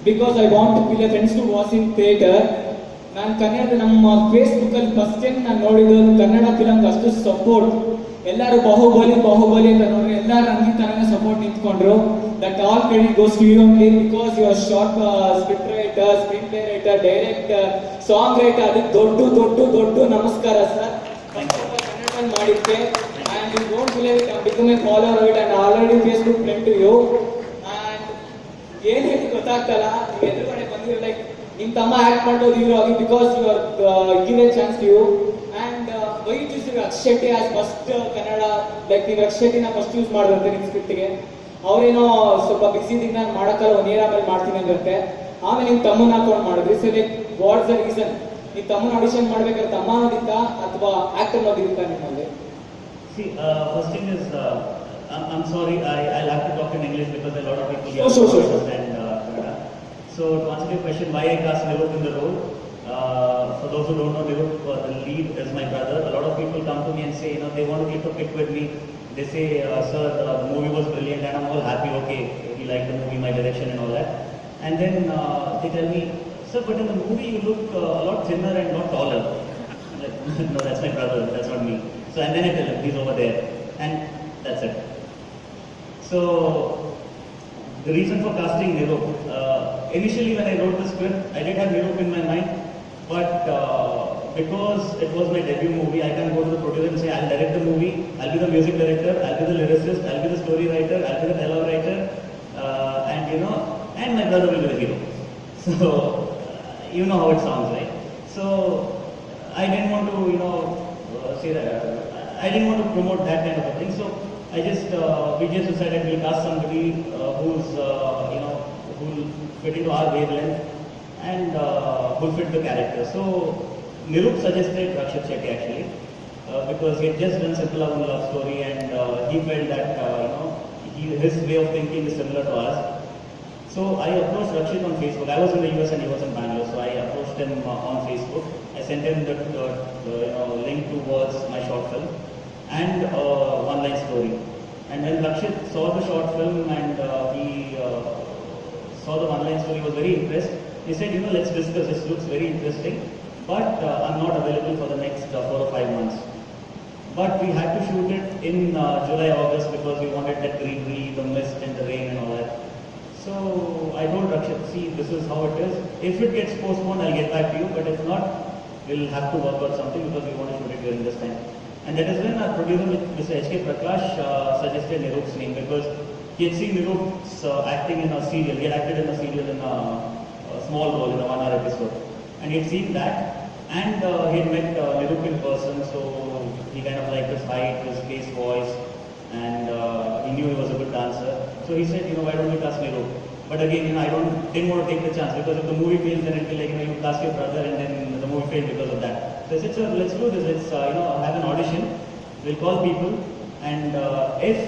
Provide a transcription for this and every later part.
because I want to kill a friends to watch in theater. ನಾನು ಕನ್ನಡ ನಮ್ಮ ಫೇಸ್ಬುಕ್ಕಲ್ಲಿ first time ನಾನು ನೋಡಿದ್ದು ಕನ್ನಡ ಫಿಲಮ್ಗೆ ಅಷ್ಟು ಸಪೋರ್ಟ್. ಎಲ್ಲರೂ ಬಾಹುಬಲಿ ಬಾಹುಬಲಿ ಅಂತ ನೋಡ್ರಿ, ಎಲ್ಲರೂ ನನಗೆ ತನಕ ಸಪೋರ್ಟ್ ನಿಂತ್ಕೊಂಡ್ರು. That all credit goes to you only because you are short script writer, screenplay writer, director, song writer. ಅದಕ್ಕೆ ದೊಡ್ಡ ದೊಡ್ಡ ದೊಡ್ಡ ನಮಸ್ಕಾರ ಸರ್. ಕನ್ನಡ ಮಾಡಿದ್ದೆ. And you don't believe it, I become a follower of it and already Facebook friend to you. And ಏನು ಹೇಳಿ ಗೊತ್ತಾಗ್ತಲ್ಲ, ನೀವು ಎದುರುಗಡೆ ಬಂದಿರೋ ಲೈಕ್ ನಿಮ್ಮ ತಮ್ಮ ಆಕ್ಟ್ ಮಾಡೋದು ಹೀರೋ ಆಗಿ because you are give a chance to you. And why choose Akshay Shetty as first Kannada, like ನೀವು ಅಕ್ಷಯ್ ಶೆಟ್ಟಿನ ಫಸ್ಟ್ ಯೂಸ್ ಮಾಡಿದಂತೆ ನಿಮ್ಮ ಸ್ಕ್ರಿಪ್ಟಿಗೆ. ಅವರೇನೋ ಸ್ವಲ್ಪ ಬಿಸಿ ದಿನ ನಾನು ಮಾಡೋಕ್ಕಲ್ಲ, 1 year ಆಮೇಲೆ ಮಾಡ್ತೀನಿ ಅಂದಿರುತ್ತೆ. ಆಮೇಲೆ ನಿಮ್ಮ ತಮ್ಮನ ಹಾಕೊಂಡು ಮಾಡಿದ್ರಿ. So like what's the reason? ನಿಮ್ಮ ತಮ್ಮನ ಆಡಿಷನ್ ಮಾಡ್ಬೇಕಾದ್ರೆ ತಮ್ಮ ಅನ್ನೋದಿತ್ತ ಅಥವಾ ಆಕ್ಟ್ ಅನ್ನೋದಿತ್ತ ನಿಮ್ಮಲ್ಲಿ? See, first thing is, I'm sorry, I'll have to talk in English because a lot of people here understand Kannada. So to answer your question, why I cast Nirup in the role, for those who don't know, Nirup, the lead is my brother. A lot of people come to me and say, you know, they want to click a pic with me. They say, sir, the movie was brilliant, and I'm all happy, okay, he liked the movie, my direction and all that. And then they tell me, sir, but in the movie you look a lot thinner and not taller. I'm like, no, that's my brother, that's not me. So and then I tell him, he's over there, and that's it. So the reason for casting Nirup, initially when I wrote the script, I did have Nirup in my mind, but because it was my debut movie, I can't go to the producer and say, I'll direct the movie, I'll be the music director, I'll be the lyricist, I'll be the story writer, I'll be the dialogue writer, and you know, and my brother will be the hero. So you know how it sounds, right? So I didn't want to, you know, say that. I didn't want to promote that kind of a thing. So I just, we just decided we'll cast somebody who's, you know, who'll fit into our wavelength and who'll fit the character. So Nirup suggested Rakshit Shetty actually, because he had just done Simple Love Story, and he felt that, you know, his way of thinking is similar to ours. So I approached Rakshit on Facebook. I was in the US and he was in Bangalore, so I approached him on Facebook. I sent him the you know, link towards my short film and one-line story. And when Rakshit saw the short film and he saw the one-line story, he was very impressed. He said, you know, let's discuss. This looks very interesting, but I'm not available for the next 4 or 5 months. But we had to shoot it in July, August because we wanted that greenery, the mist and the rain and all that. So I told Rakshit, see, this is how it is. If it gets postponed, I'll get back to you. But if not, we'll have to work out something because we want to shoot it during this time. And that is when our producer, Mr. H.K. Prakash, suggested Nirup's name because he had seen Nirup's acting in a serial. He had acted in a serial in a small role in a 1-hour episode. And he had seen that. And he had met Nirup in person. So he kind of liked his height, his bass voice. And he knew he was a good dancer. So he said, you know, why don't we cast Nirup? But again, you know, I didn't want to take the chance because if the movie fails, then it'll be like, you know, you cast your brother and then the movie failed because of that. So I said, sir, let's do this. Let's, you know, have an audition. We'll call people, and if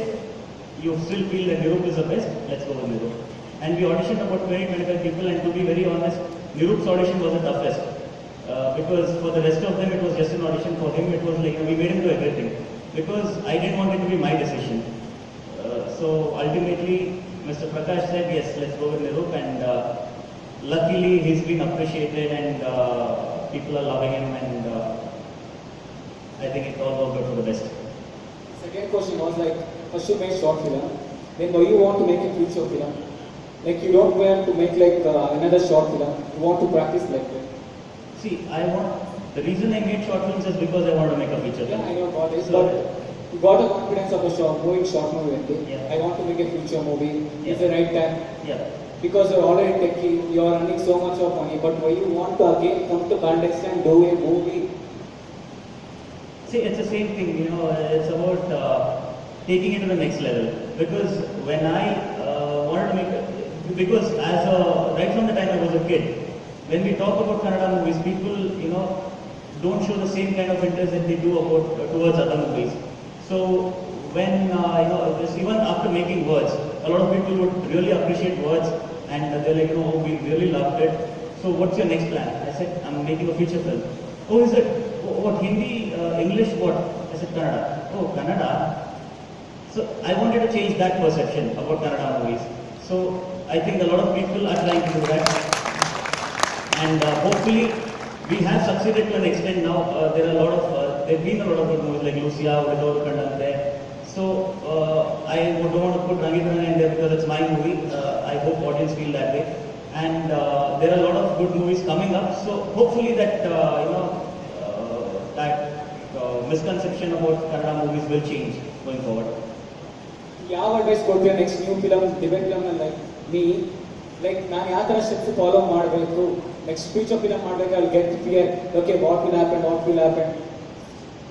you still feel that Nirup is the best, let's go with Nirup. And we auditioned about 20-25 people, and to be very honest, Nirup's audition was the toughest because for the rest of them, it was just an audition. For him, it was like, you know, we made him do everything because I didn't want it to be my decision. So ultimately, Mr. Prakash said, yes, let's go with Nirup, and luckily he's been appreciated and people are loving him, and I think it all worked out for the best. Second question was like, first you made short film, then why you want to make a feature film? Like you don't want to make like another short film, you want to practice like that. See, the reason I made short films is because I want to make a feature film. Yeah, I know about this, but you got a confidence of a short movie, yeah. I want to make a feature movie, yeah. It's the right time. Yeah. Because you're already techie, you're earning so much of money, but why you want to again come to context and do a movie? See, it's the same thing, you know, it's about taking it to the next level. Because when I wanted to make because right from the time I was a kid, when we talk about Kannada movies, people, you know, don't show the same kind of interest that they do towards other movies. So when, you know, even after making Words, a lot of people would really appreciate Words, and they're like, you know, oh, we really loved it. So what's your next plan? I said, I'm making a feature film. Oh, is it? What, Hindi, English, what? I said, Kannada. Oh, Kannada. So I wanted to change that perception about Kannada movies. So I I think a lot of people are trying to do that. And hopefully we have succeeded to an extent now. There are a lot of, there have been a lot of good movies like Lucia, Vidor Kandante. So I don't want to put Rangitana in there because it's my movie. I hope audience feel that way. And there are a lot of good movies coming up. So hopefully that, that misconception about Kannada movies will change going forward. ಯಾವ advice ಕೊಡ್ತೀರಾ next new film debate film like me like ನಾನು ಯಾವ ಥರ steps follow ಮಾಡಬೇಕು next future film ಮಾಡಬೇಕು ಅಲ್ಲಿ get clear okay what will happen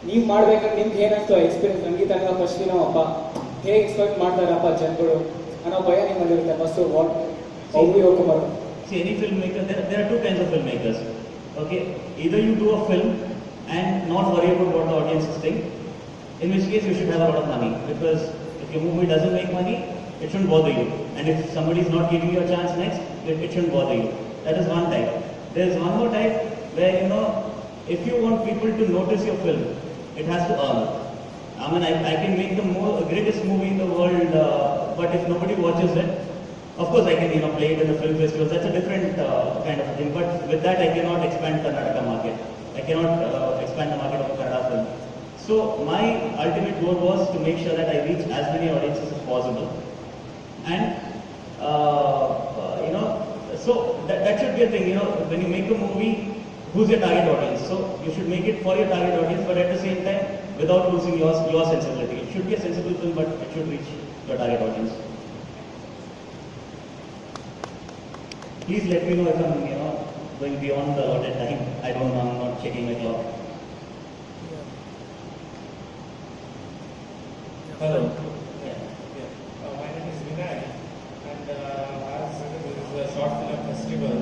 ನೀವು ಮಾಡ್ಬೇಕಾದ್ರೆ ನಿಮ್ಗೆ ಏನಂತ ಎಕ್ಸ್ಪೀರಿಯನ್ಸ್ ರಂಗೀತ ಫಸ್ಟ್ ಫಿಲಮ್ ಅಪ್ಪ ಹೇಗೆ ಎಕ್ಸ್ಪೆಕ್ಟ್ ಮಾಡ್ತಾರಪ್ಪ ಜನಗಳು ಅನ್ನೋ ಭಯ ನಿಮ್ಮಲ್ಲಿರುತ್ತೆ ಫಸ್ಟ್ ವಾಟ್ ಹೋಗ್ಕೊಂಡು See, any filmmaker, there are two kinds of filmmakers. Okay, either you do a film and not worry about what the audiences think, in which case you should have a lot of money, because if your movie doesn't make money, it shouldn't bother you. And if somebody is not giving you a chance next, it shouldn't bother you. That is one type. There is one more type where, if you want people to notice your film, it has to earn. I mean, I can make the greatest movie in the world, but if nobody watches it, of course I can play it in the film festivals. That's a different kind of thing. But with that, I cannot expand Karnataka market. I cannot expand the market of Kannada film. So my ultimate goal was to make sure that I reach as many audiences as possible. And so that should be a thing. When you make a movie, who's your target audience? So you should make it for your target audience, but at the same time, without losing your sensibility. It should be a sensible film, but it should reach your target audience. Please let me know if I'm, going beyond the allotted time. I don't know, I'm not checking my clock. Hello. Yeah. My name is Vinay, and as this is a short film festival,